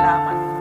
salamat.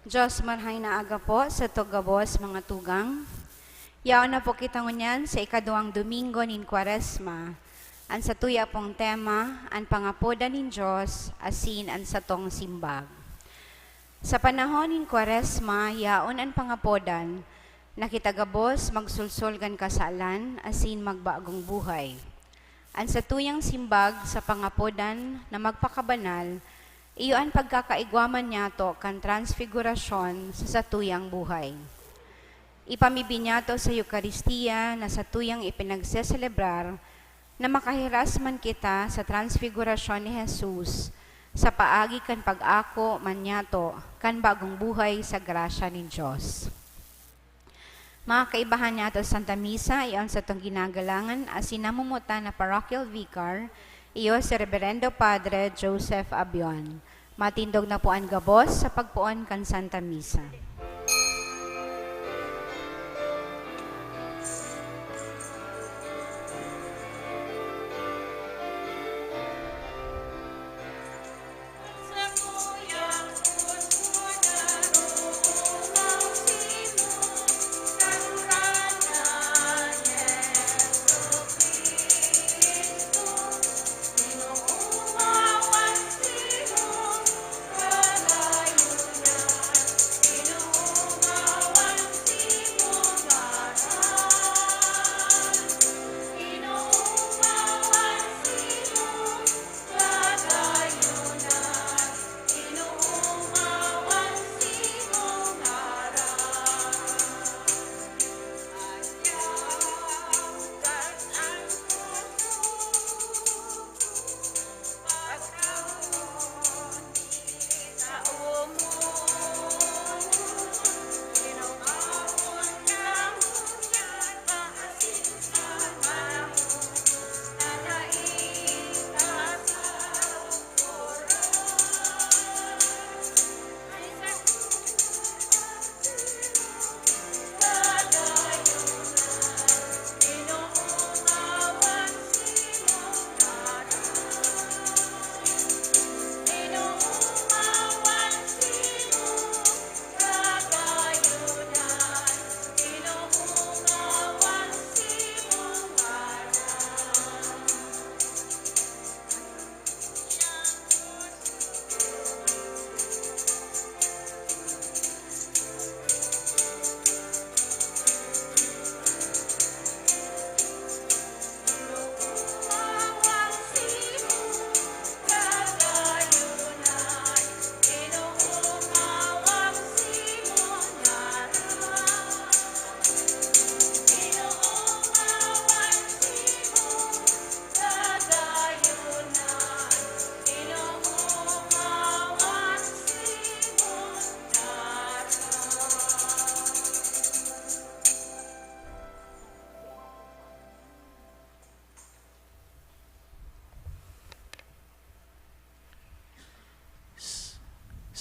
Diyos marhay na aga po sa tugabos mga tugang. Yaon na po kita ngunyan sa ikaduang Domingo nin Kwaresma. An sa tuya pong tema, an pangapodan nin Diyos, asin an satong simbag. Sa panahon nin Kwaresma, yaon an pangapodan, nakitagabos magsulsulgan kasalan, asin magbagong buhay. An sa tuyang simbag sa pangapodan na magpakabanal, iyo ang pagkakaigwaman niya to kan transfigurasyon sa satuyang buhay. Ipamibi niya to sa Eucharistia na satuyang ipinagseselebrar na makahiras man kita sa transfigurasyon ni Jesus sa paagi kan pag-ako man niya to kan bagong buhay sa grasya ni Diyos. Mga kaibahan niya to Santa Misa, iyon sa itong ginagalangan as sinamumuta na parochial vicar, iyo si Reverendo Padre Joseph Abion. Matindog na po ang gabos sa pagpuon kan Santa Misa.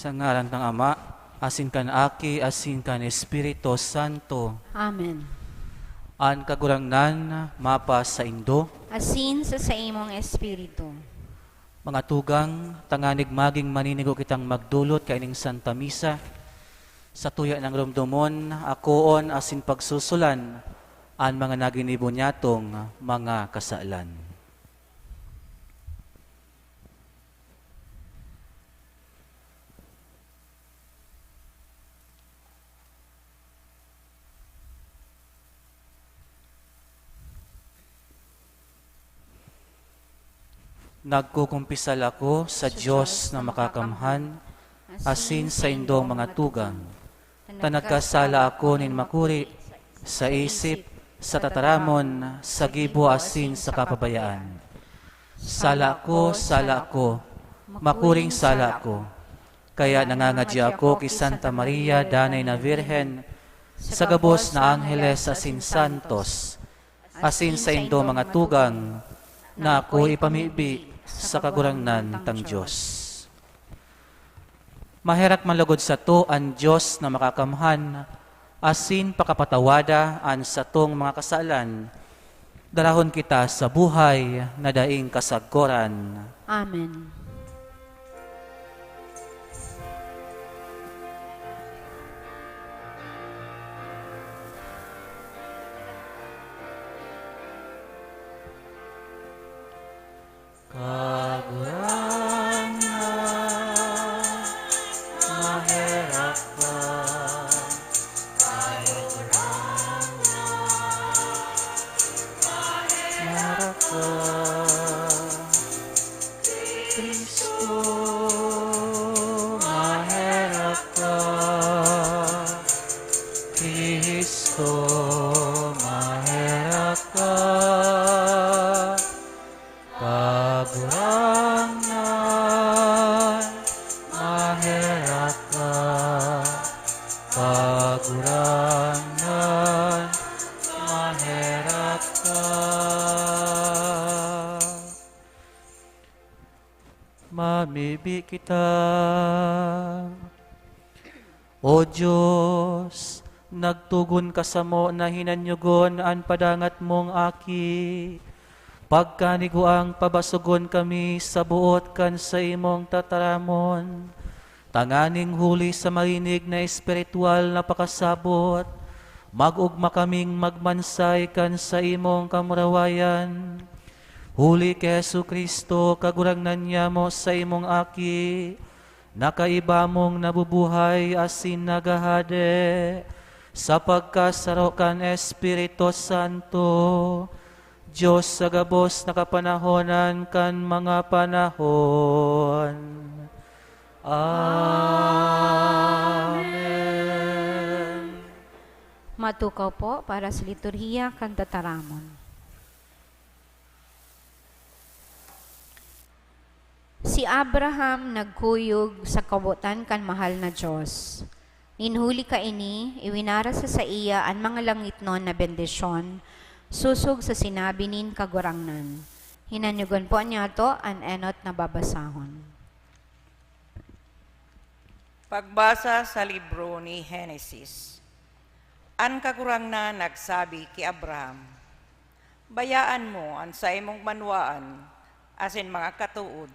Sa ngalan ng Ama, asin kan Aki, asin kan Espiritu Santo, Amen. an kagurangnan, mapa sa Indo, Asin sa imong espiritu. mga tugang, tanganig maging maninigo kitang magdulot kaining Santa Misa, sa tuya ng rumdumon, akoon asin pagsusulan, an mga naginibo niyatong mga kasalan. Nagkukumpisal ako sa Diyos na makakamhan, asin sa indong mga tugang. Tanagkasala ako nin makuri, sa isip, sa tataramon, sa gibo asin sa kapabayaan. Sala ko, makuring sala ko. Kaya nangangadya ako kay Santa Maria, Danay na Virhen, sa gabos na Angeles asin Santos, asin sa indong mga tugang, na ako ipamibi sa kagurangnan tang Diyos. Maherak malugod sa to ang Diyos na makakamhan, asin pakapatawada an sa tong mga kasalan, darahon kita sa buhay na daing kasagkoran. Amen. Maherak ka, maherak ka, Kristo, maherak ka, Kristo, maherak ka, kagurangnan, maherak ka, kagurangnan, maherak ka. Mamibi kita, O Diyos, nagtugon ka sa mo na hinanyugon an padangat mong aki. Pagkanigo ang pabasugon kami sa buot kan sa imong tataramon. Tanganing huli sa marinig na espiritual na pakasabot. Magugma kaming magmansay kan sa imong kamurawayan. Huli kay Jesu Kristo, kagurangnan niya mo sa imong aki. Nakaiba mong nabubuhay asin nagahade. Sa pagkasaro kan Espiritu Santo, Diyos sa gabos na kapanahonan kan mga panahon. Amen. Matukaw po para sa liturhiya kan tataramon. Si Abraham nagkuyog sa kabutan kan mahal na Diyos. Ninhuli ka ini, iwinara sa iya ang mga langit non na bendisyon, susog sa sinabi nin kagurangnan. Hinanyugan po niya to an enot na babasahon. Pagbasa sa libro ni Henesis. An kagurangnan nagsabi ki Abraham, bayaan mo an sa imong manwaan, asin mga katuod,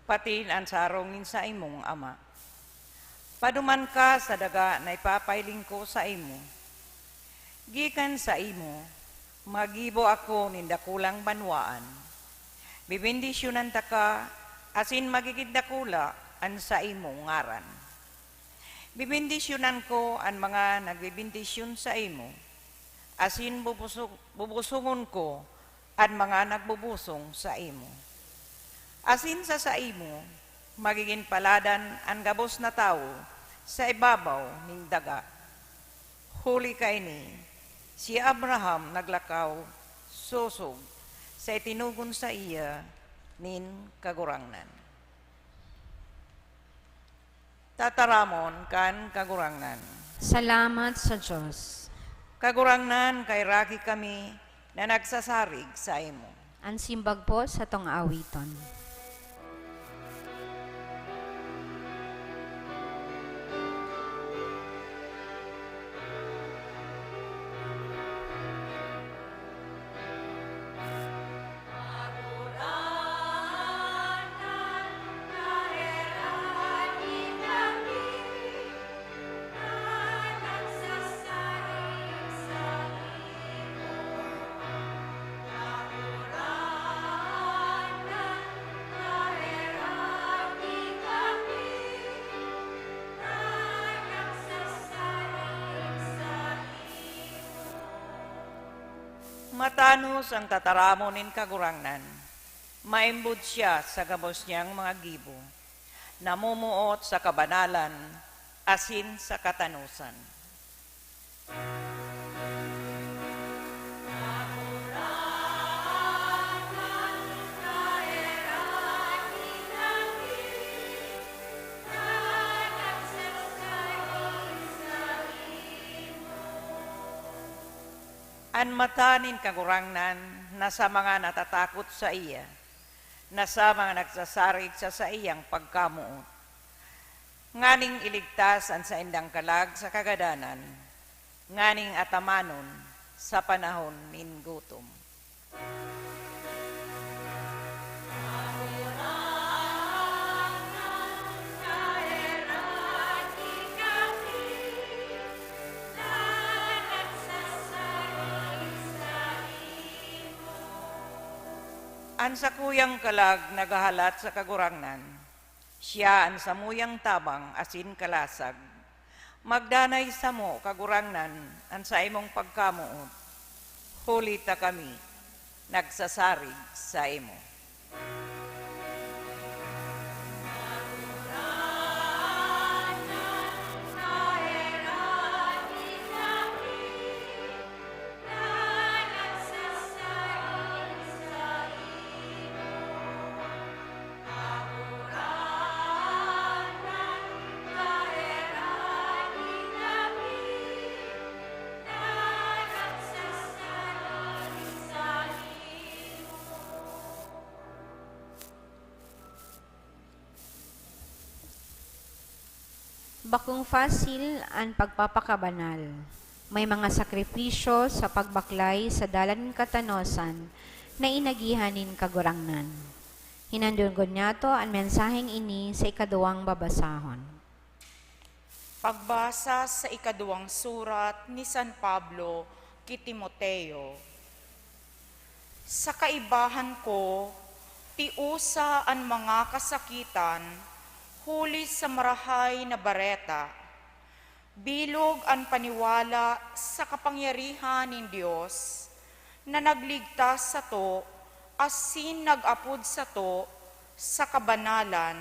pati an sarongin sa imong ama. Paduman ka sa daga na ipapailing ko sa imo. Gikan sa imo, magibo ako nindakulang banwaan. Bibindisyonan ta ka, asin magigid dakula an sa imong ngaran. Bibindisyonan ko an mga nagbibindisyon sa imo, asin bubusongon ko an mga nagbubusong sa imo. Asin sa imo, magiging paladan ang gabos na tao sa ibabaw ning daga. Huli kay ni, si Abraham naglakaw, susog, sa itinugon sa iya, nin kagurangnan. Tataramon kan kagurangnan. Salamat sa Diyos. Kagurangnan kay raki kami na nagsasarig sa imo. Ang simbag po sa tong awiton. Matanos ang tataramo nin kagurangnan. Maimbod siya sa gabos niyang mga gibo. Namumuot sa kabanalan, asin sa katanusan. An matanin kagurangnan na sa mga natatakot sa iya, na sa mga nagsasarig sa iyang pagkamuot. Nganing iligtas ang sa indang kalag sa kagadanan, nganing atamanon sa panahon nin gutom. An sa kuyang kalag nagahalat sa kagurangnan, siya ang samuyang tabang asin kalasag. Magdanay sa mo kagurangnan ang sa imong pagkamuot. Huli ta kami, nagsasarig sa imo. Bakong fasil ang pagpapakabanal. May mga sakripisyo sa pagbaklay sa dalan katanosan na inagihanin kagurangnan. Hinandungon niya to ang mensaheng ini sa ikaduwang babasahon. Pagbasa sa ikaduwang surat ni San Pablo kay Timoteo. Sa kaibahan ko, tiusa ang mga kasakitan, huli sa marahay na bareta, bilog ang paniwala sa kapangyarihan ng Diyos, na nagligtas sa to, asin nag-apod sa to, sa kabanalan,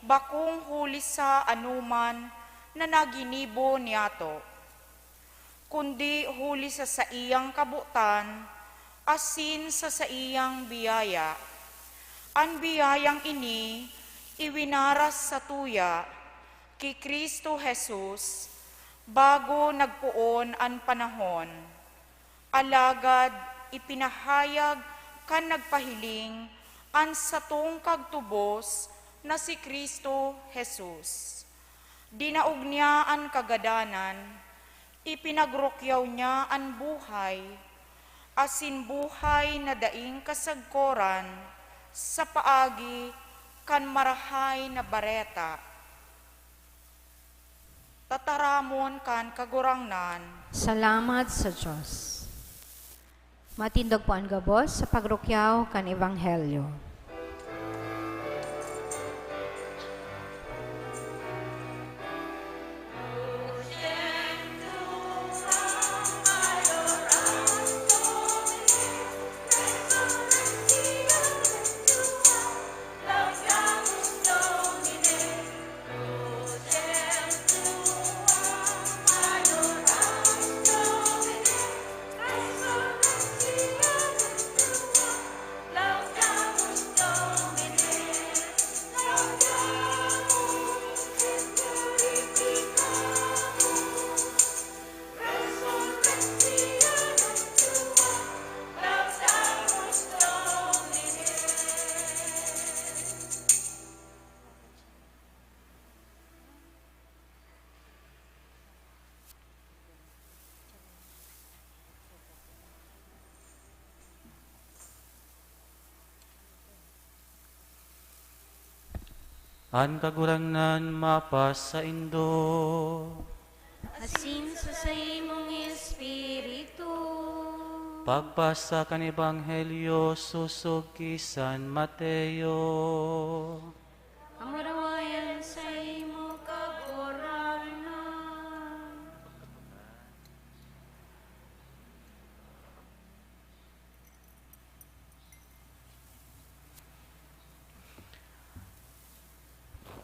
bakong huli sa anuman na naginibo niyato, kundi huli sa iyang kabutan, asin sa iyang biyaya. Ang biyayang ini, iwinaras sa tuya kay Kristo Jesus bago nagpuon ang panahon. Alagad ipinahayag kan nagpahiling an satong kagtubos na si Kristo Jesus. Dinaog niya ang kagadanan, ipinagrokyaw niya ang buhay, asin buhay na daing kasagkoran sa paagi kan marahay na bareta. Tataramon kan kagurangnan. Salamat sa Diyos. Matindog po ang gabos sa pagrukyaw kan Ebanghelyo. An kagurangnan mapas sa indo. Asin sa imong Espiritu. Pagbasa kan Ebanghelyo susog ki San Mateo. Kamurawayan sa imo kagurangnan.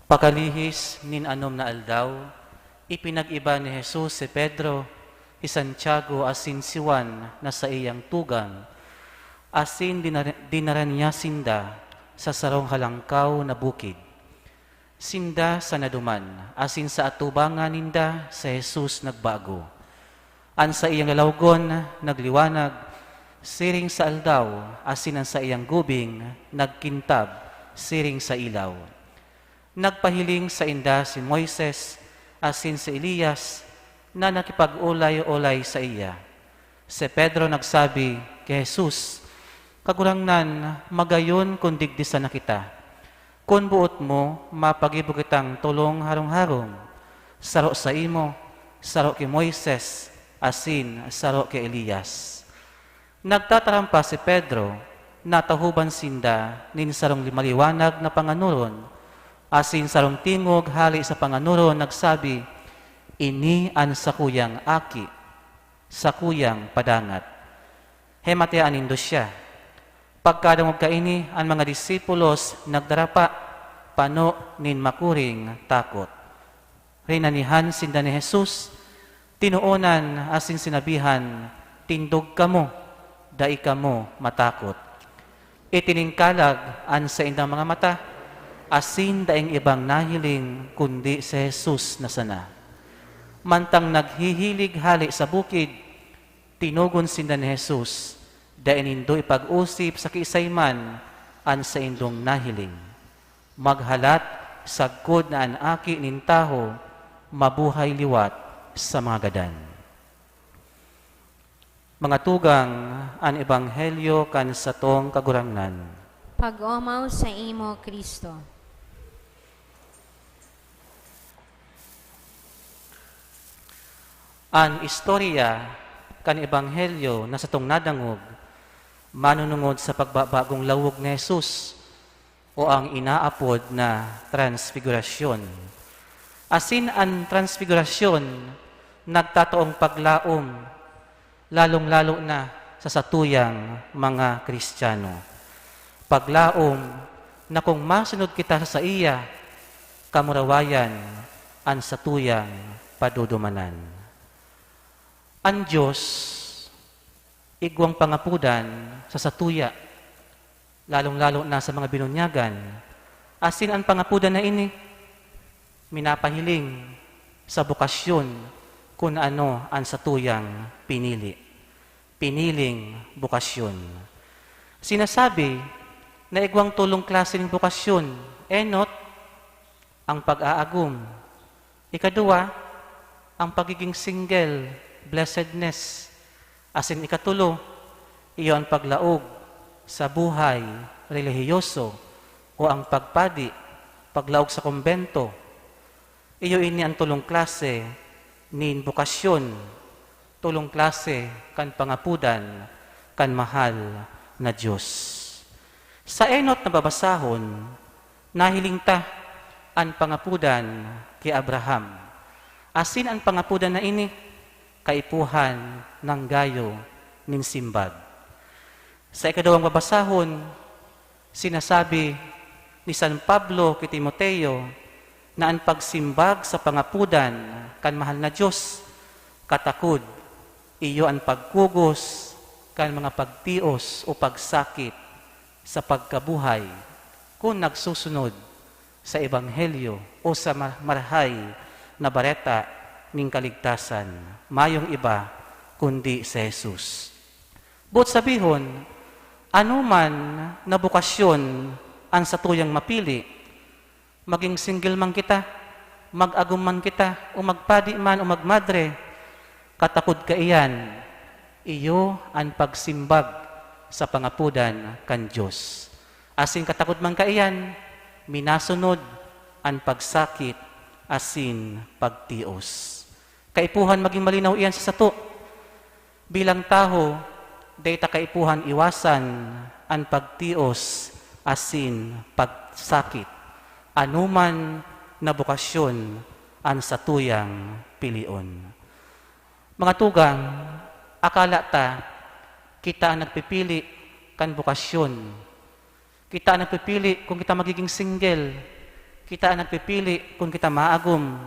Pakalihis nin anom na aldaw, ipinag-iba ni Jesus si Pedro, si Santiago asin si Juan na sa iyang tugang, asin dinaran niya sinda sa sarong halangkaw na bukid. Sinda sa naduman, asin sa atubangan ninda sa Jesus nagbago. An sa iyang lalawgon nagliwanag, siring sa aldaw, asin ang sa iyang gubing nagkintab, siring sa ilaw. Nagpahiling sa inda si Moises, asin si Elias, na nakipag-ulay-ulay sa iya. Si Pedro nagsabi kay Jesus, "Kagurangnan, magayon kung digdisan na kita. Kung buot mo, mapagibo kitang tulong harong-harong. Saro sa imo, saro kay Moises, asin saro kay Elias." Nagtatarampa si Pedro, natahuban sinda nin sarong limaliwanag na panganuron, asin sarong tingog hali sa panganuron nagsabi, "Ini an sakuyang aki, sakuyang padangat." Hematean nindo siya. Pagkadamog kaini, ang mga disipulos nagdarapa, pano nin makuring takot. Rinanihan sinda ni Jesus, tinuonan asin sinabihan, "Tindog kamo, dai kamo matakot." Itiningkalag an sa indang mga mata, asin daing ibang nahiling kundi si Jesus na sana. Mantang naghihilig hali sa bukid, tinugon sinda ni Jesus, daing indo ipag-usip sa kiisayman an sa indong nahiling. Maghalat sagkod na an aki nin taho, mabuhay liwat sa mga gadan. Mga tugang, an ebanghelyo kan sa tong kagurangnan. Pag-omaw sa imo, Kristo. An istorya kan ebanghelyo na sa tong nadangog, manunungod sa pagbabagong lawog ni Jesus o ang inaapod na transfigurasyon. Asin ang transfigurasyon, nagtataong paglaom, lalong-lalo na sa satuyang mga Kristiyano. Paglaom na kung masunod kita sa iya, kamurawayan ang satuyang padudumanan. Ang Diyos, igwang pangapudan sa satuya, lalong-lalo na sa mga binunyagan, asin ang pangapudan na ini, minapahiling sa bukasyon kung ano ang satuyang pinili. Piniling bukasyon. Sinasabi na igwang tulong klase ng bukasyon, enot, ang pag-aagum. Ikadua, ang pagiging single, blessedness. Asin ikatulo, iyo ang paglaog sa buhay relihiyoso o ang pagpadi, paglaog sa kumbento. Iyo ini ang tulong klase nin bukasyon, tulong klase kan pangapudan, kan mahal na Diyos. Sa enot na babasahon, nahiling ta ang pangapudan kay Abraham. Asin ang pangapudan na ini, kaipuhan ng gayo nin simbag. Sa ikadawang babasahon, sinasabi ni San Pablo kay Timoteo na ang pagsimbag sa pangapudan kan mahal na Diyos, katakod, iyo ang pagkugos kan mga pagtios o pagsakit sa pagkabuhay kung nagsusunod sa ebanghelyo o sa marahay na bareta ning kaligtasan, mayong iba kundi si Jesus. But sabihon, anuman na bukasyon ang satuyang mapili, maging single man kita, mag-agum man kita, o magpadi man o magmadre, katakod ka iyan, iyo ang pagsimbag sa pangapudan kan Diyos. Asin katakod man ka iyan, minasunod ang pagsakit, asin pagtios. Kaipuhan maging malinaw iyan sa sato. Bilang taho, dayta kaipuhan iwasan ang pagtios, asin pagsakit. Anuman na bukasyon ang satuyang pilion. Mga tugang, akala ta, kita ang nagpipili kan bukasyon. Kita ang nagpipili kung kita magiging single. Kita ang nagpipili kung kita maagom.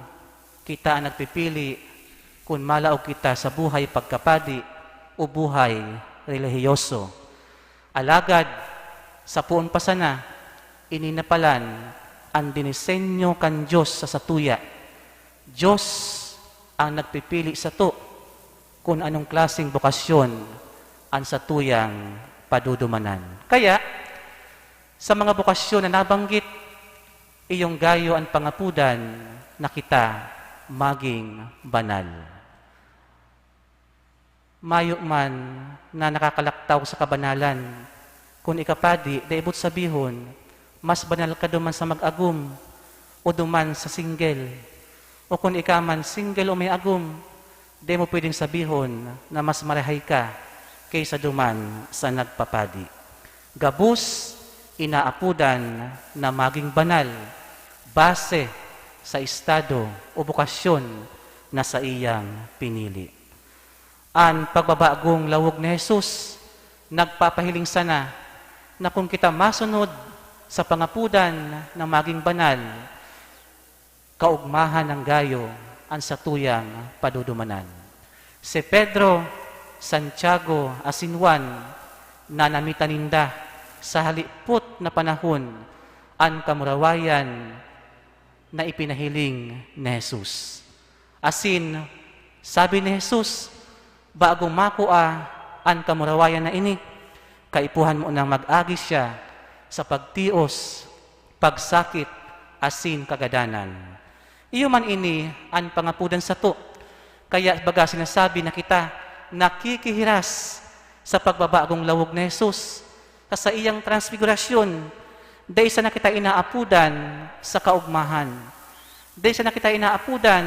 Kita ang nagpipili kung malaog kita sa buhay pagkapadi o buhay relihiyoso. Alagad, sa puon pasana, ininapalan ang dinisenyo kan Diyos sa satuya. Diyos ang nagpipili sa to kung anong klaseng bokasyon ang satuyang padudumanan. Kaya, sa mga bokasyon na nabanggit, iyong gayo ang pangapudan na kita maging banal. Mayo man na nakakalaktaw sa kabanalan, kung ikapadi, daibot sabihon, mas banal ka duman sa mag-agum o duman sa single. O kung ikaman single o may agum, di mo pwedeng sabihon na mas marahay ka kaysa duman sa nagpapadi. Gabus, inaapudan na maging banal base sa estado o bokasyon na sa iyang pinili. Ang pagbabagong lawog ni Jesus, nagpapahiling sana na kung kita masunod sa pangapudan na maging banal, kaugmahan ng gayo ang satuyang padudumanan. Si Pedro, Santiago, asin Juan, na namitaninda sa halipot na panahon ang kamurawayan na ipinahiling ni Jesus. Asin, sabi ni Jesus, bago makua ang kamurawayan na ini, kaipuhan mo nang mag-agi siya sa pagtios, pagsakit, asin kagadanan. Iyo man ini ang pangapudan sa to. Kaya baga sinasabi na kita nakikihiras sa pagbabagong lawog ni Jesus sa iyang transfigurasyon. Dahil sa nakita inaapudan sa kaugmahan. Dahil sa nakita inaapudan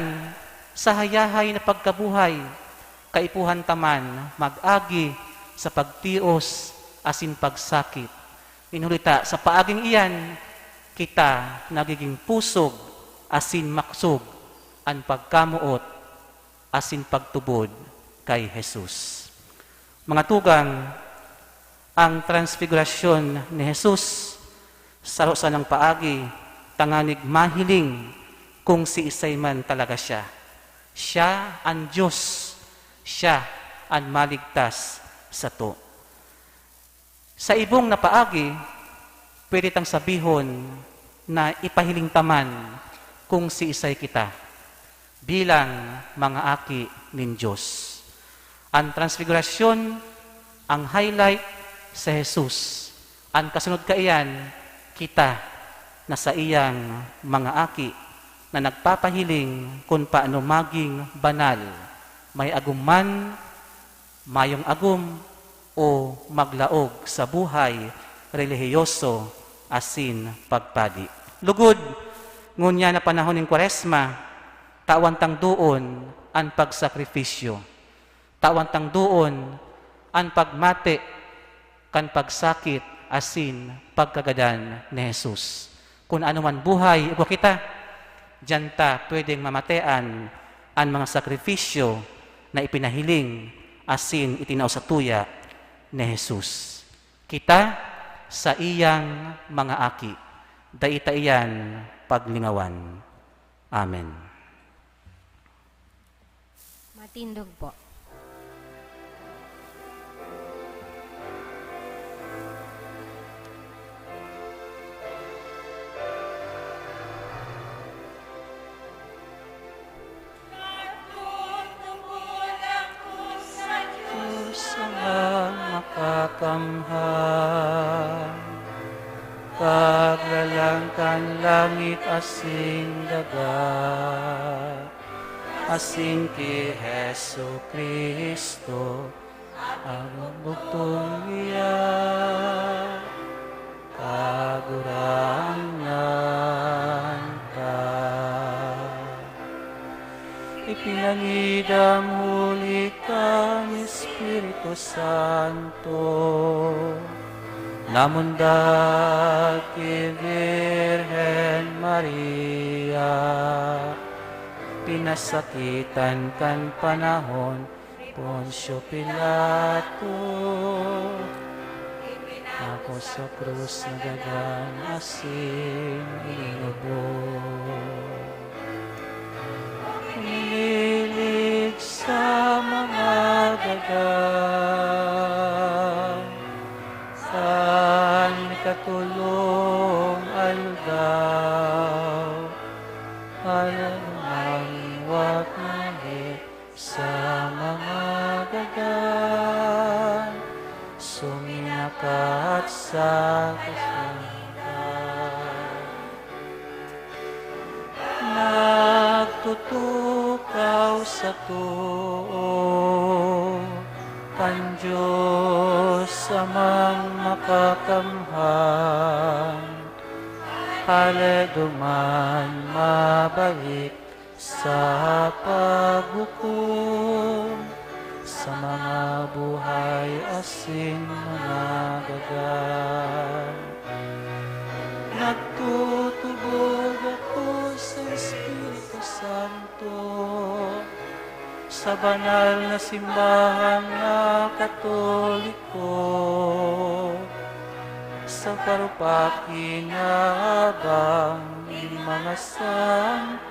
sa hayahay na pagkabuhay. Kaipuhan taman mag-agi sa pagtios asin pagsakit. Inulita sa paaging iyan, kita nagiging pusog asin maksog ang pagkamuot asin pagtubod kay Jesus. Mga tugang, ang transfigurasyon ni Jesus sa ng paagi, tanganig mahiling kung si isay man talaga siya. Siya ang Diyos, siya ang maligtas sa to. Sa ibong na paagi, pwede tang sabihon na ipahiling taman kung si isay kita bilang mga aki nin Diyos. Ang transfigurasyon, ang highlight sa Jesus. Ang kasunod kaiyan, kita na sa iyang mga aki na nagpapahiling kung paano maging banal, may aguman, mayong agum, o maglaog sa buhay relihiyoso asin pagpadi. Lugod, ngunya na panahon ng Kwaresma, tawantang doon ang pagsakripisyo. Tawantang doon ang pagmate kan pagsakit asin pagkagadan ni Jesus. Kung ano man buhay, ugwa kita, diyan ta pwedeng mamatean ang mga sakripisyo na ipinahiling asin itinaw sa tuya ni Jesus. Kita sa iyang mga aki, daita iyan paglingawan. Amen. Matindog po. Makakamhan, paglalangkan langit asing dagat, asing ki Hesu Kristo, ang bugtong iya, kagurangan ka. Ipinangidam huli ka ni Espiritu Santo, namundag ki Virgen Maria, pinasakitan kan panahon Poncio Pilato, ako sa krus nagagang asin inubos. Umilig sa mga dagang, saan katulong aldaw, alamang wak nangit sa mga dagang, suminakat sa kasangkan. Nagtutukaw sa tuo, kan Diyos amang makakamhan, haladuman mabalik sa paghukom, sa mga buhay asin mga dagan. Nagtutubog ako sa Espiritu Santo, sa banal na simbahan na Katoliko, sa parupaki nga habang mga santos,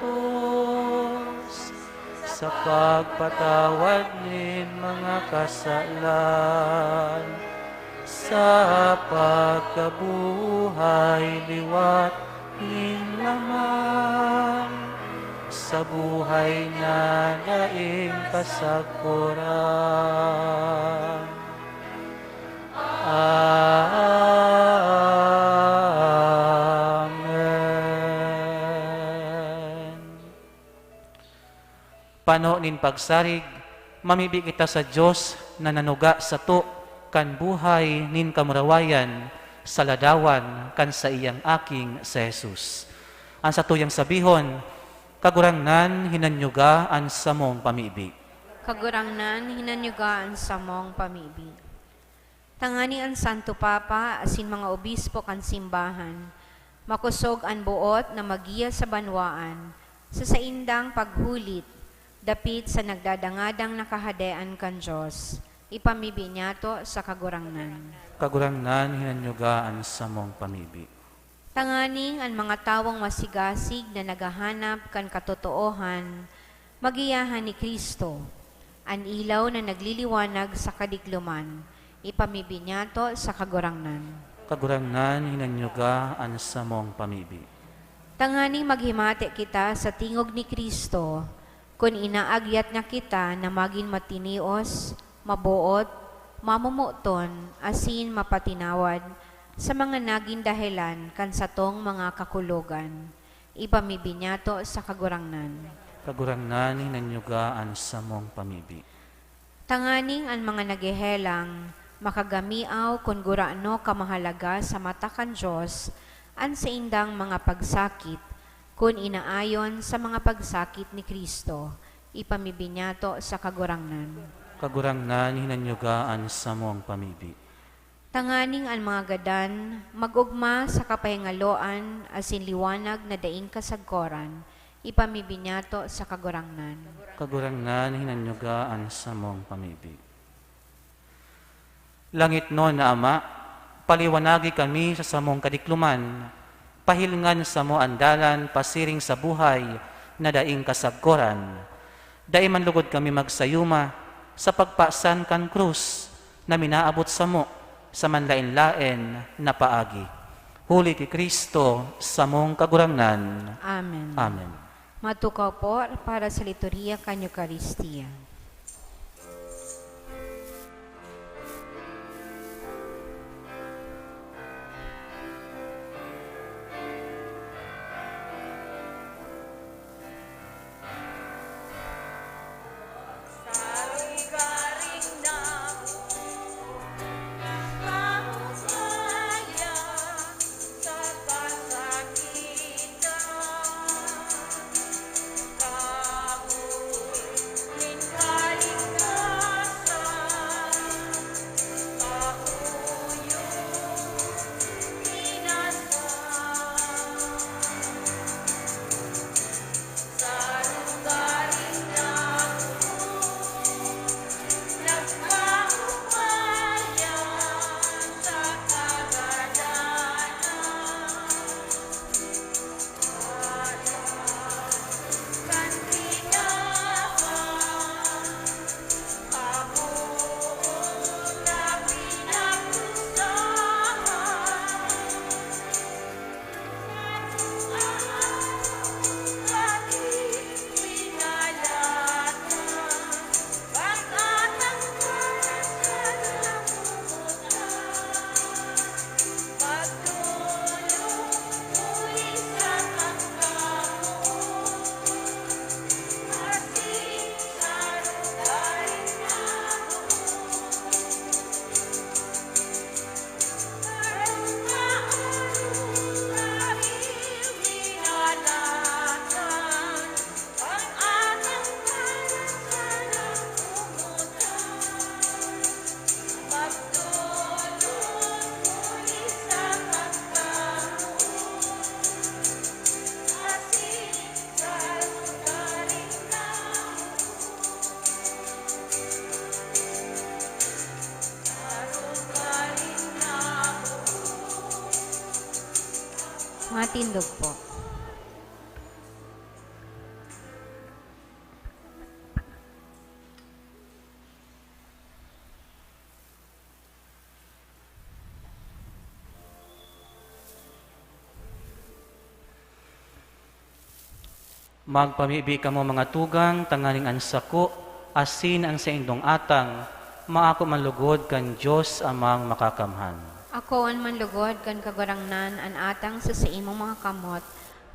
sa pagpatawad nin mga kasalan, sa pagkabuhay liwat nin laman, sa buhay na daing kasagpuran. Amen. Pano nin pagsarig, mamibi kita sa Diyos na nanuga sa to, kan buhay nin kamurawayan, sa ladawan kan sa iyang aking sa Jesus. Ang sa tuyang sabihon, kagurangnan hinanyugaan sa mong pamibi. Kagurangnan hinanyugaan sa mong pamibig. Tangani ang Santo Papa asin mga obispo kan simbahan, makusog ang buot na magiya sa banwaan, sa saindang paghulit, dapit sa nagdadangadang nakahadean kan Diyos, ipamibi niya to sa kagurangnan. Kagurangnan hinanyugaan sa mong pamibi. Tanganing ang mga tawong masigasig na naghahanap kan katotoohan, magiyahan ni Kristo, ang ilaw na nagliliwanag sa kadikluman, ipamibi niya to sa kagurangnan. Kagurangnan hinanyugaan sa mong pamibi. Tanganing maghimati kita sa tingog ni Kristo, kung inaagyat niya kita na maging matinios, mabuot, mamumuton, asin mapatinawad, sa mga naging dahilan kan satong mga kakulugan. Ipamibi niya to sa kagurangnan. Kagurangnan hinanyugaan sa mong pamibi. Tanganing ang mga nagihelang, makagamiaw kung guraano kamahalaga sa mata kan Diyos, ang sa indang mga pagsakit, kung inaayon sa mga pagsakit ni Kristo, ipamibi niya to sa kagurangnan. Kagurangnan hinanyugaan sa mong pamibi. Tanganing ang mga gadan, magugma sa kapahingaloan, asin liwanag na daing kasagkoran, ipamibi niya to sa kagurangnan. Kagurangnan hinanyugaan sa mong pamibi. Langit no na Ama, paliwanagi kami sa samong kadikluman, pahilngan sa mo andalan, pasiring sa buhay, na daing kasagkoran. Daim man lugod kami magsayuma, sa pagpasan kan krus, na minaabot sa mo, sa manlain-lain na paagi. Huli ki Kristo sa mong kagurangnan. Amen. Amen. Matukaw po para sa liturhiya kan Eucharistia. Sa Mga tindog po. Magpamibi ka mo mga tugang, tanganing ang sako, asin ang sa indong atang, maako manlugod kan Diyos amang makakamhan. Ako an manlugod kan kagurangnan an atang sa imong mga kamot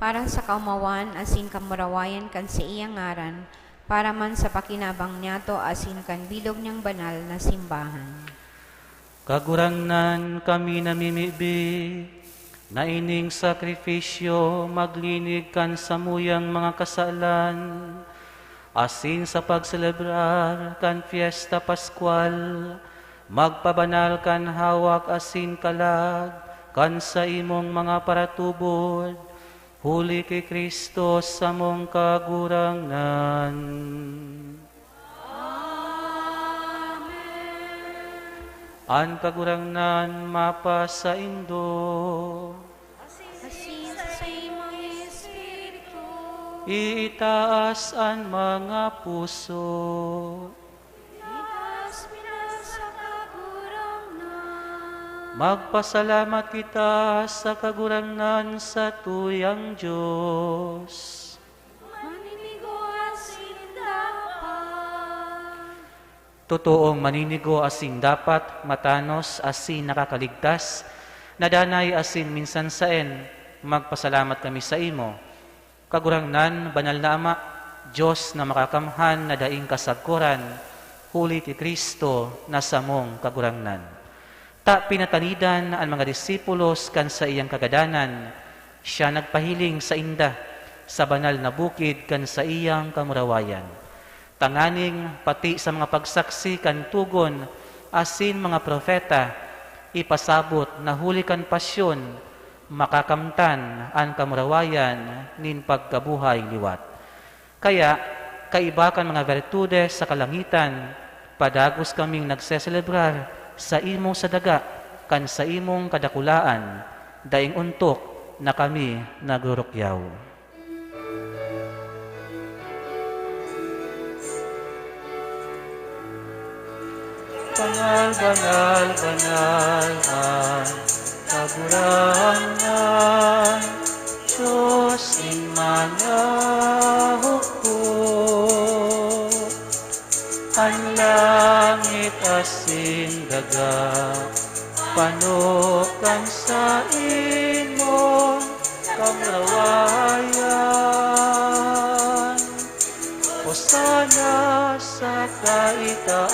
para sa kaumawan asin kamurawayan kan sa iyang ngaran para man sa pakinabang niyato asin kan bilog niyang banal na simbahan. Kagurangnan kami namimibi, na ining sakripisyo maglinig kan samuyang mga kasalan, asin sa pagselebrar kan fiesta Pascual, magpabanal kan hawak asin kalag, kan sa imong mga paratubod, huli kay Kristo sa mong kagurangnan. An kagurangnan mapa sa indo, Asin sa imong espiritu, itaas ang mga puso. itas minas sa kagurangnan. Magpasalamat kita sa kagurangnan sa tuyang Diyos. Maninigo asin dapat. Totoong maninigo asin dapat, matanos asin nakakaligtas, nadanay asin minsan saen, magpasalamat kami sa imo. Kagurangnan, banal na Ama, Diyos na makakamhan na daing kasagkuran, huli ti Kristo na samong kagurangnan. Ta pinatanidan ang mga disipulos kan sa iyang kagadanan, siya nagpahiling sa inda, sa banal na bukid kan sa iyang kamurawayan. Tanganing pati sa mga pagsaksi kan tugon, asin mga profeta, ipasabot na huli kan pasyon, makakamtan ang kamurawayan nin pagkabuhay liwat. Kaya, kaiba kan mga bertudes sa kalangitan, padagos kaming nagseselebrar sa imong sadaga, kan sa imong kadakulaan, daing untok na kami nagrurukyaw. Banal, banal, banal ang kagurangan, Diyos in manahukot. Ang langit asin daga, panukan sa imong kamrawayan. Hosana sa kaitaasan,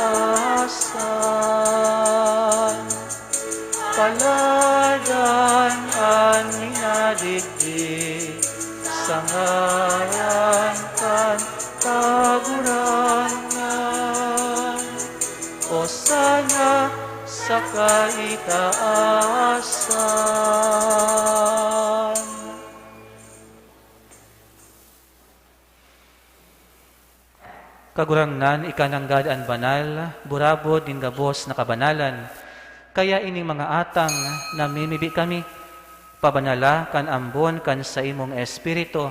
paladan ang minadigdig, sa ngaran kan kagurangan. Hosana sa kaitaasan. Kagurangnan, ikananggad ang banal, burabod din gabos na kabanalan, kaya ining mga atang namimibi kami, pabanala kan ambon kan sa imong espiritu,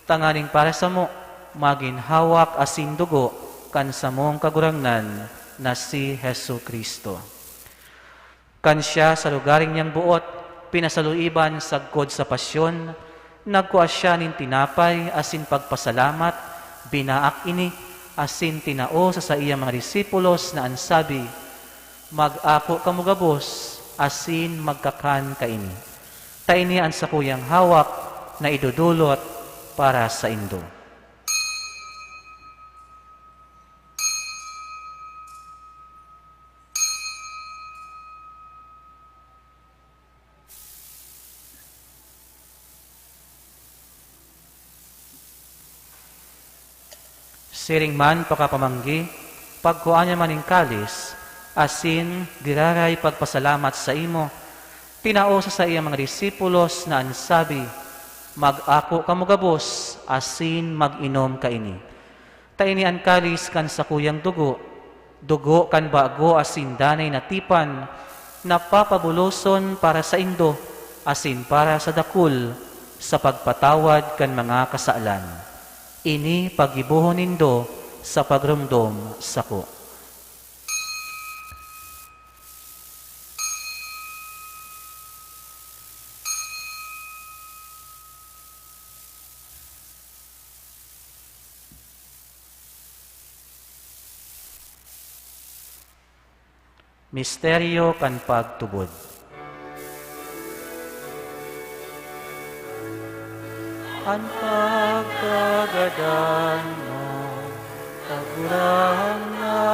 tanganing para sa mo, maginhawak asin dugo, kan sa mong kagurangnan na si Hesu Kristo. Kan siya sa lugaring niyang buot, pinasaluiban sagkod sa pasyon, nagkuha siya nin tinapay asin pagpasalamat, binaak ini, asin tinao sa iyang mga disipulos na ansabi, mag-ako kamugabos, asin magkakan kaini. Taini ang sakuyang hawak na idudulot para sa indo. Siring man pakapamanggi, pagkuan niya maning kalis, asin diraray pagpasalamat sa imo, tinao sa iyang mga disipulos na ansabi, mag-ako kamugabos, asin mag-inom kaini. Taini ang kalis kan sa kuyang dugo, dugo kan bago asin danay na tipan, napapabuloson para sa indo, asin para sa dakul, sa pagpatawad kan mga kasaalan. Ini pagibuhon nindo sa pagrumdom sako. Misteryo kan pagtubod. Ang pagkagadan mo, kagurahan na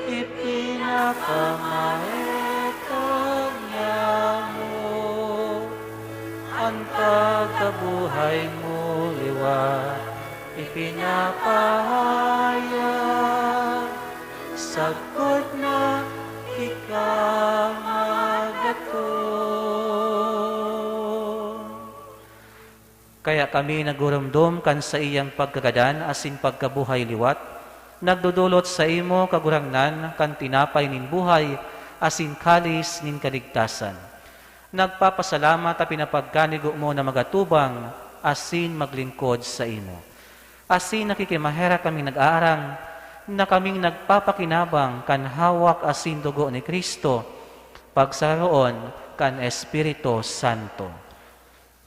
ipinakamaetag niya mo. Ang pagkabuhay mo liwat, ipinapahayag, sagkod na kaya kami nagurumdum kan sa iyang pagkagadan asin pagkabuhay liwat, nagdudulot sa imo kagurangnan kan tinapay nin buhay asin kalis nin kaligtasan. Nagpapasalamat at pinapagkanigo mo na magatubang asin maglingkod sa imo. Asin nakikimahera kami nag-aarang na kaming nagpapakinabang kan hawak asin dugo ni Kristo, pagsaroon kan Espiritu Santo.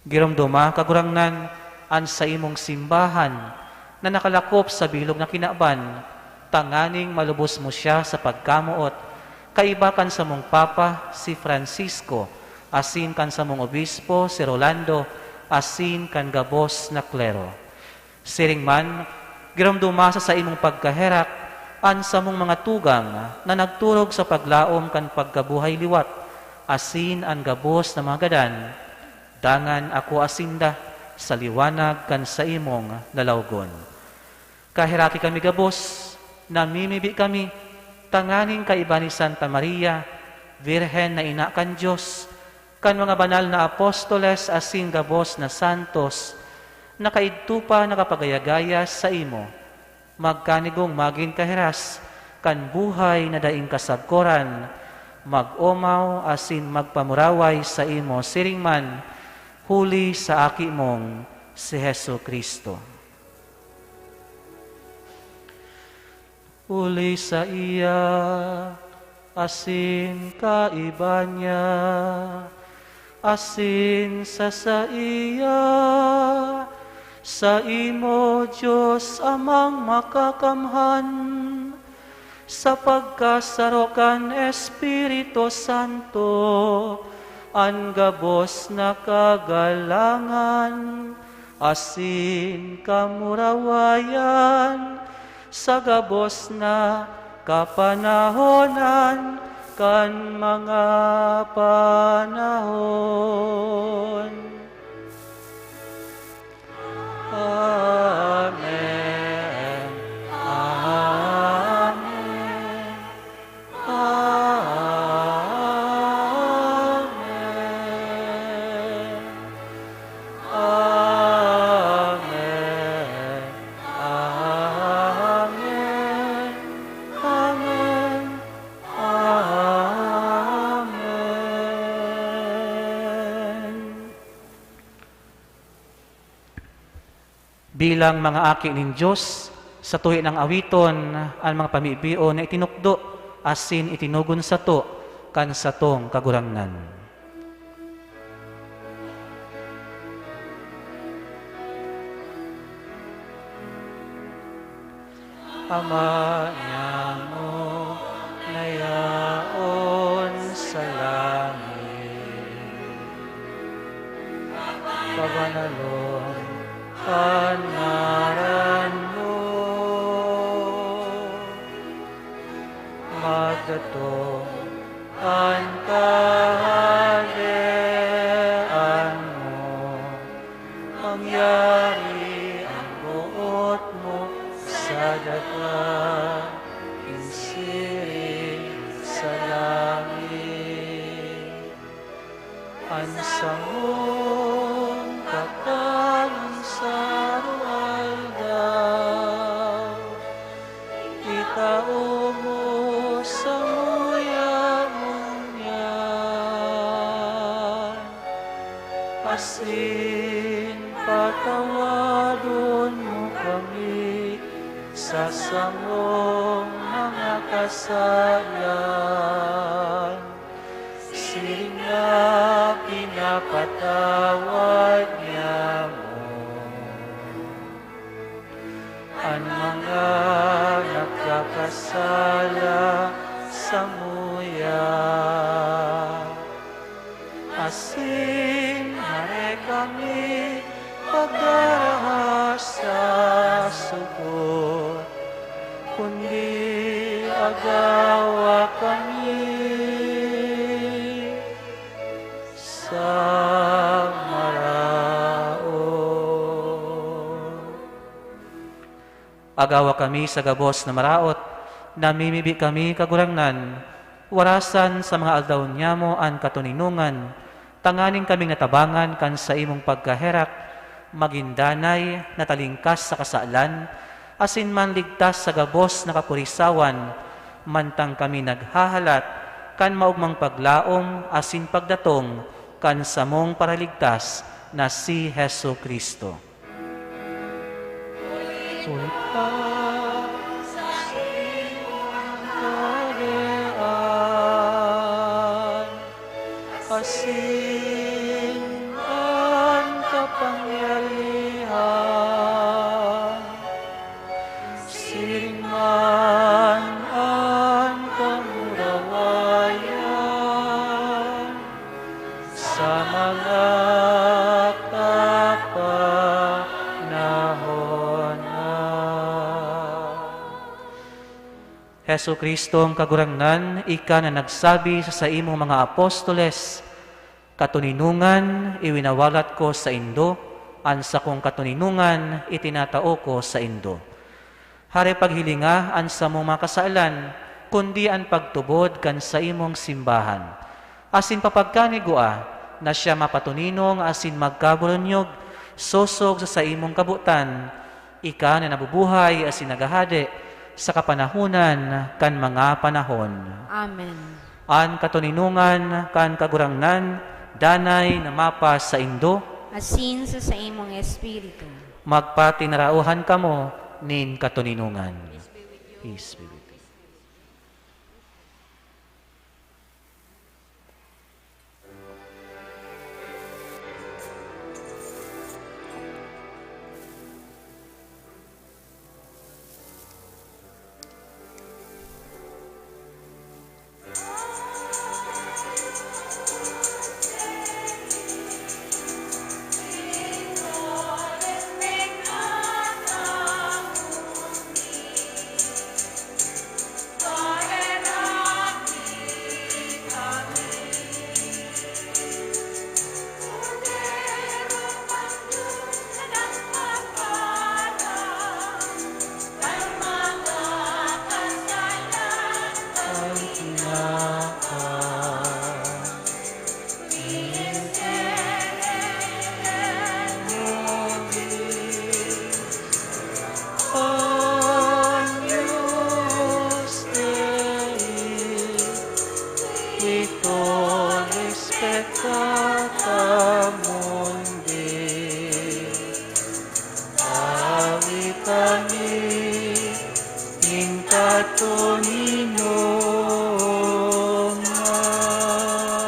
Giromdoma kagurangnan an sa imong simbahan na nakalakop sa bilog na kinaban, tanganing malubos mo siya sa pagkamuot, kaibakan sa mong Papa si Francisco, asin kan sa mong Obispo si Rolando, asin kan gabos na klero. Siring man, giramdumasa sa imong pagkaherak, an sa mong mga tugang na nagturog sa paglaom kan pagkabuhay liwat, asin an gabos na mga gadan, dangan ako asinda sa liwanag kan sa imong lalawgon. Kahiraki kami gabos, namimibi kami, tanganing kaiba ni Santa Maria, Virhen na ina kan Diyos, kan mga banal na apostoles asin gabos na santos, nakaidtupa nakapagayagaya sa imo, magkanigong maging kahiras, kan buhay na daing kasagkoran, mag-omaw asin magpamuraway sa imo siringman, huli sa aki mong si Hesu Kristo. Huli sa iya, asin kaiba niya, asin sa iya, sa imo, Diyos amang makakamhan, sa pagkasarokan Espiritu Santo, ang gabos na kagalangan, asin kamurawayan, sa gabos na kapanahonan, kan mga panahon. Amen. Amen. Amen. Amen. Amen. Amen. Amen. Bilang mga aki nin Diyos, sa tuhi ng awiton, ang mga pamibio na itinukdo, asin itinugon sa to, kan sa tong kagurangnan. Ama niya mo, nayaon sa langit, pabanalon, panaran mo, magdatong ang kaharian mo, mangyari ang buot mo sa dagat, insiring sa langit, ang samong katawan sa ruwal daw, itao mo sa muya mong yan, asin patawadon mo kami sa samong mga kasalan. Siring na pinapatawad niya mo ang mga nagkakasala sa muya. Asin hare kami pagdarahas sa sugot, kundi agawa kami sa maraot. Agawa kami sa gabos na maraot, namimibi kami kagurangnan, warasan sa mga aldaw niya mo ang katuninungan, tanganing kaming natabangan kan sa imong pagkaherak, magindanay natalingkas sa kasalan, asin man ligtas sa gabos na kapurisawan, mantang kami naghahalat, kan maugmang paglaom, asin pagdatong, kan samong paraligtas na si Hesu Kristo. Sulit ka sa iyong kaharian, asin ang kapangyarihan, siring man ang kamurawayan, sa mga kapanahon na. Hesu Kristo ang kagurangnan, ika na nagsabi sa imong mga apostoles, katuninungan iwinawalat ko sa indo, ansa kong katuninungan itinatao ko sa indo. Hare paghilinga ansa mong mga kasaalan, kundi ang pagtubod kan sa imong simbahan. Asin papagkanigua na siya mapatuninong asin magkaburunyog, sosog sa imong kabutan, ika na nabubuhay asin nagahade sa kapanahunan kan mga panahon. Amen. An katuninungan kan kagurangnan, danay na mapas sa indo, Asin sa imong espiritu. magpatinarauhan kamo nin katuninungan. Peace be with you.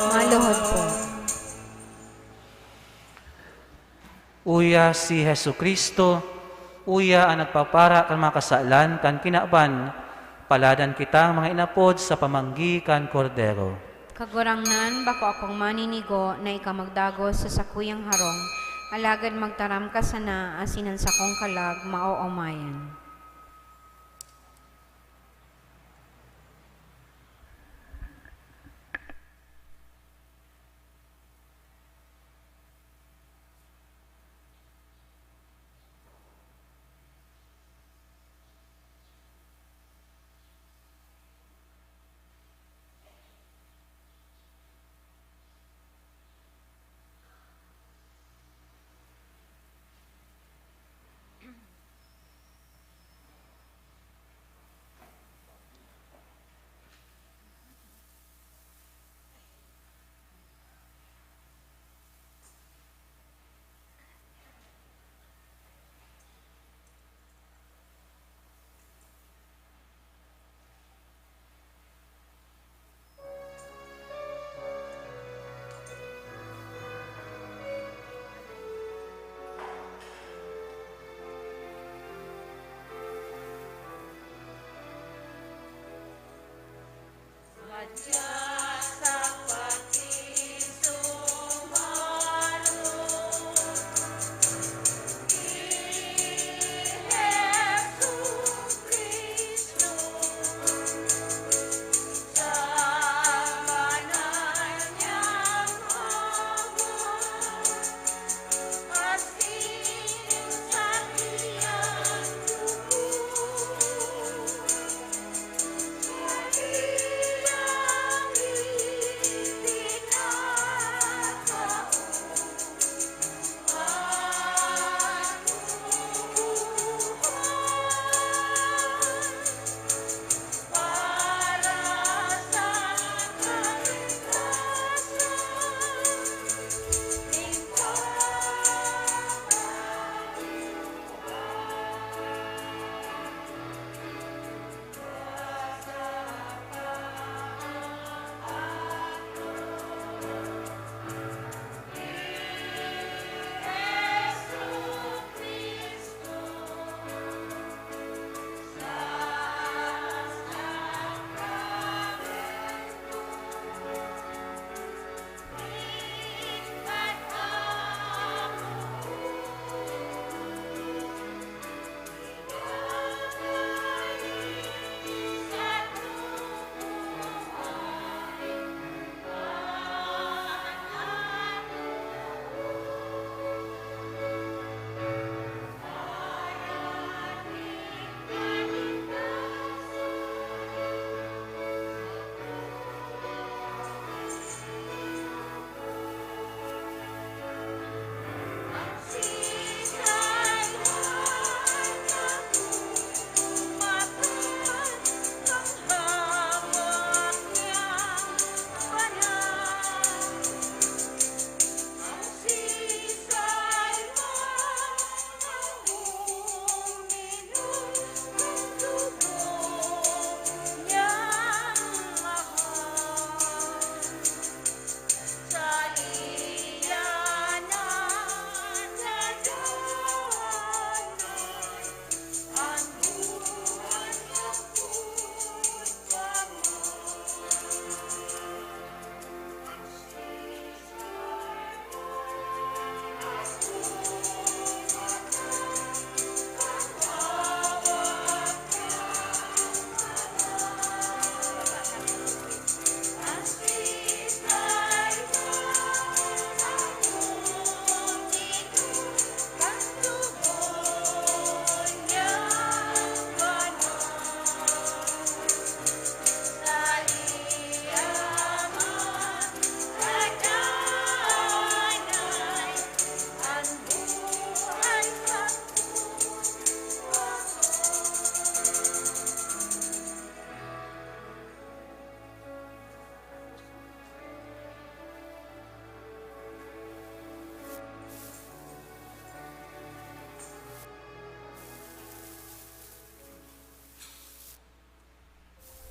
Maluhod po. Uya si Hesu Kristo, uya ang nagpapara kan mga kasalan kan kinaban, paladan kita mga inapod sa pamanggi kan kordero. Kagurangnan, bako akong maninigo na ikamagdagos sa sakuyang harong, alagad magtaram ka sana asinan sa kong kalag maoomayan.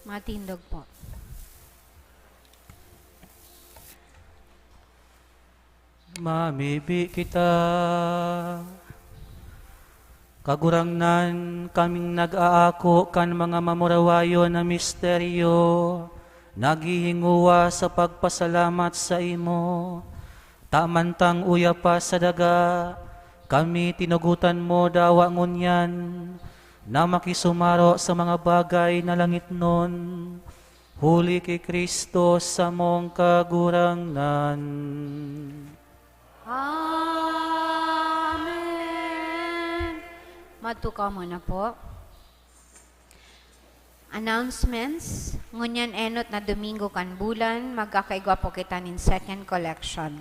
Matindog po. Mamibi kita. Kagurangnan kaming nag-aako kan mga mamurawayo na misteryo, naghihinguwa sa pagpasalamat sa imo. Tamantang uya pa sa daga, kami tinugutan mo dawa ngunyan, na makisumaro sa mga bagay na langit nun. Huli kay Kristo sa mong kagurangnan. Amen. Matukaw muna po. Announcements. Ngunyan enot na Domingo kan bulan, magkakaigwa po kita nin second collection.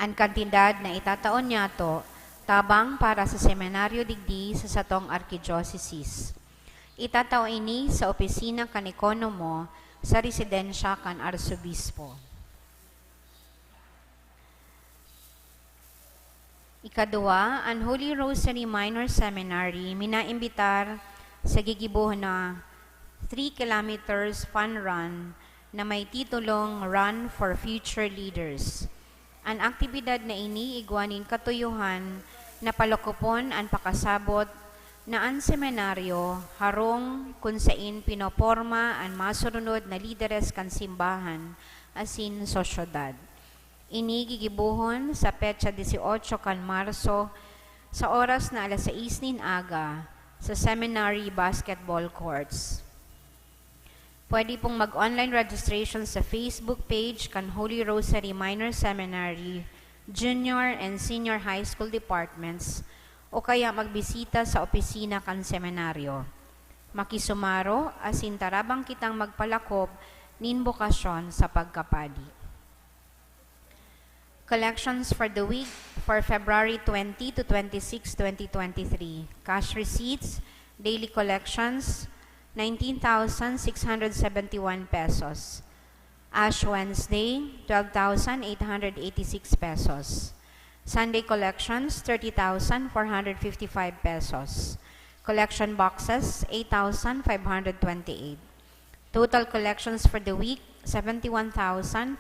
Ang kantidad na itataon niya to, tabang para sa seminaryo digdi sa satong arkidiocese. Itatao ini sa opisina kan ekonomo sa residensya kan arsobispo. Ikadua, ang Holy Rosary Minor Seminary minaimbitar sa gigibuhon na 3 kilometers fun run na may titulong Run for Future Leaders. Ang aktibidad na ini igwanin katuyuhan na palokopon ang pakasabot na ang seminaryo harong kung sain pinoporma ang masurunod na lideres kan simbahan asin sosyudad. Ini gigibuhon sa petsa 18 kan Marso sa oras na alas 6 nin aga sa Seminary Basketball Courts. Pwede pong mag-online registration sa Facebook page kan Holy Rosary Minor Seminary, Junior and Senior High School Departments o kaya magbisita sa opisina kan seminaryo. Makisumaro asin tarabang kitang magpalakop nin bokasyon sa pagkapadi. Collections for the week for February 20 to 26, 2023. Cash receipts, daily collections, 19,671 pesos. Ash Wednesday, 12,886 pesos. Sunday collections, 30,455 pesos. Collection boxes, 8,528. Total collections for the week, 71,540.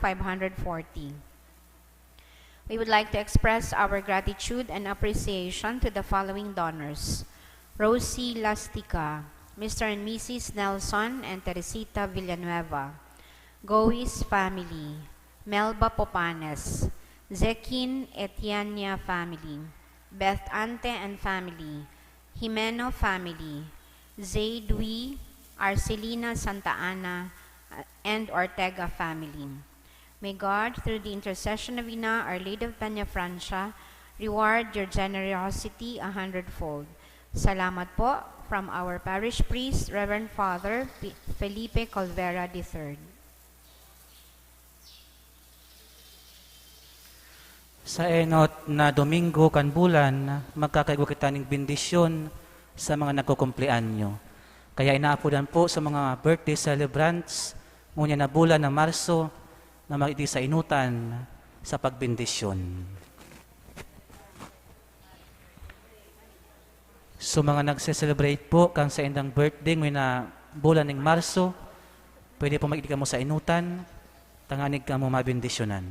We would like to express our gratitude and appreciation to the following donors: Rosie Lastica, Mr. and Mrs. Nelson and Teresita Villanueva, Gois family, Melba Popanes, Zekin Etiania family, Beth Ante and family, Jimeno family, Zaydwi, Arcelina Santa Ana, and Ortega family. May God, through the intercession of Ina, Our Lady of Peña Francia, reward your generosity 100-fold. Salamat po from our parish priest, Reverend Father Felipe Colvera III. Sa enot na Domingo kan bulan, magkakaigo kita ng bendisyon sa mga nagkukumplianyo. Kaya inaapudan po sa mga birthday celebrants, ngunyan na bulan na Marso, na magiti sa inutan sa pagbendisyon. So mga nagse-celebrate po kang sa indang birthday ngayon na bulan ng Marso, pwede po magiti ka mo sa inutan, tanganig ka mo mabendisyonan.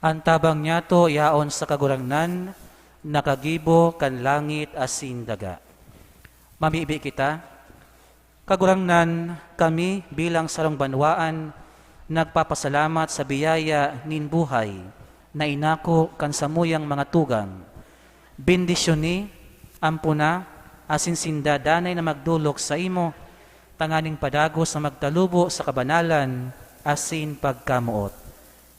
Ang tabang niya to yaon sa kagurangnan, nakagibo kan langit asin daga. Mamiibi kita, kagurangnan kami bilang sarong banwaan, nagpapasalamat sa biyaya nin buhay, na inako kan samuyang mga tugang. Bendisyon ni, ampuna, asin sinda danay na magdulok sa imo, tanganing padagos na magtalubo sa kabanalan, asin pagkamuot.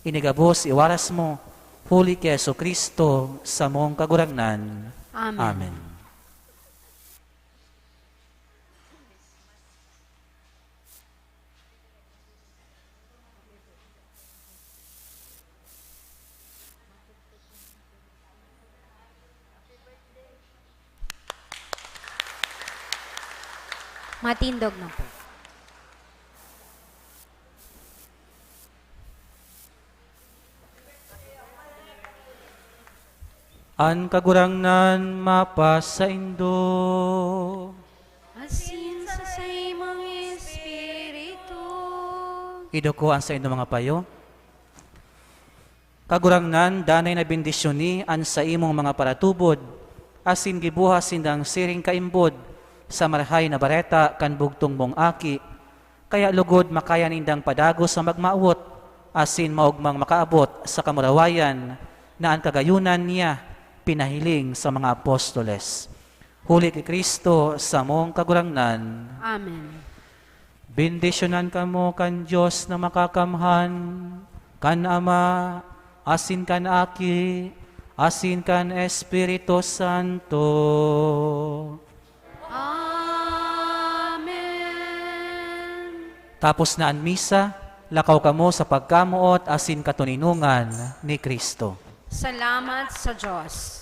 Inigabos iwaras mo, huli kay Jesucristo sa mong kagurangnan. Amen. Amen. Matindog na po. An kagurangnan mapas sa indo. Asin sa imong espiritu. Idukuan sa indo mga payo. Kagurangnan, danay na bendisyon ni an sa imong mga paratubod, asin gibuhas sindang siring kaimbod, sa marhay na bareta kan bugtong mong aki, kaya lugod makaya nindang padago sa magmaawot, asin maugmang makaabot sa kamurawayan, na ang kagayunan niya pinahiling sa mga apostoles. Huli kay Kristo sa mong kagurangnan. Amen. Bendisyonan kamo kan Diyos na makakamhan, kan Ama, asin kan Aki, asin kan Espiritu Santo. Amen. Tapos na ang misa, lakaw kamo sa pagkamuot asin katuninungan ni Kristo. Salamat sa Diyos.